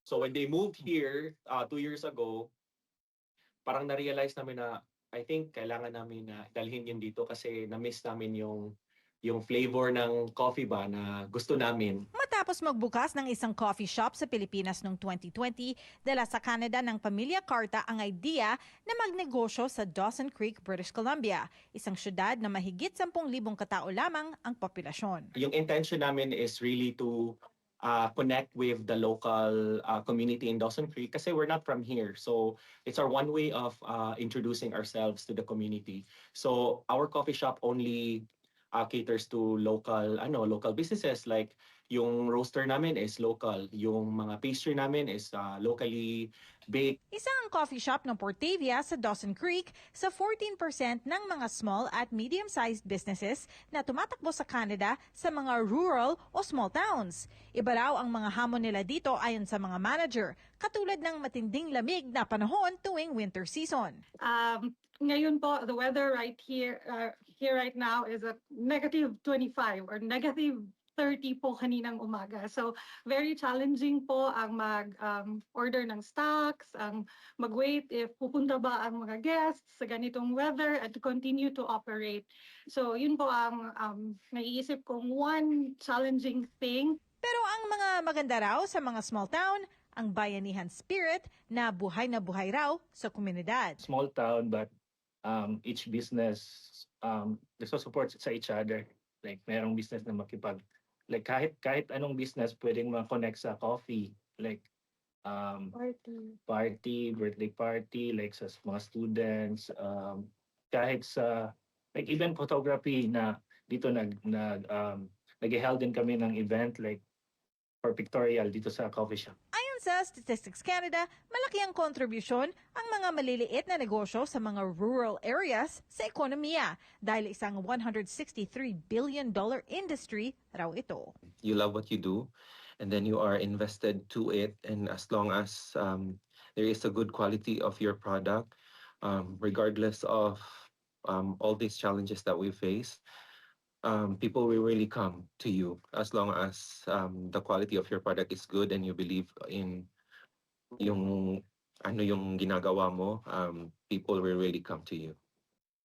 So when they moved here 2 years ago, parang na-realize namin na I think kailangan namin na dalhin yun dito kasi na-miss namin yung flavor ng coffee ba na gusto namin. Matapos magbukas ng isang coffee shop sa Pilipinas noong 2020, dala sa Canada ng pamilya Carta ang idea na magnegosyo sa Dawson Creek, British Columbia, isang syudad na mahigit 10,000 katao lamang ang populasyon. Yung intention namin is really to connect with the local community in Dawson Creek kasi we're not from here. So it's our one way of introducing ourselves to the community. So our coffee shop only caters to local businesses, like yung roaster namin is local, yung mga pastry namin is locally baked. Isa ang coffee shop ng Portavia sa Dawson Creek sa 14% ng mga small at medium-sized businesses na tumatakbo sa Canada sa mga rural o small towns. Iba raw ang mga hamon nila dito ayon sa mga manager, katulad ng matinding lamig na panahon tuwing winter season. Ngayon po, the weather here right now is a -25 or -30 po kaninang umaga. So very challenging po ang mag-order ng stocks, ang mag-wait if pupunta ba ang mga guests sa ganitong weather and to continue to operate. So yun po ang naiisip kong one challenging thing. Pero ang mga maganda raw sa mga small town, ang bayanihan spirit na buhay raw sa komunidad. Small town, but each business support sa each other. Like merong business na like kahit anong business pwedeng ma-connect sa coffee, like party, birthday party, like sa mga students, kahit sa like even photography na dito nag-held din kami ng event like for pictorial dito sa coffee shop. Ayon sa Statistics Canada, malaki ang kontribusyon ang mga maliliit na negosyo sa mga rural areas sa ekonomiya dahil isang $163 billion industry raw ito. You love what you do and then you are invested to it, and as long as there is a good quality of your product, regardless of all these challenges that we face, people will really come to you as long as the quality of your product is good and you believe in yung ginagawa mo, people will really come to you.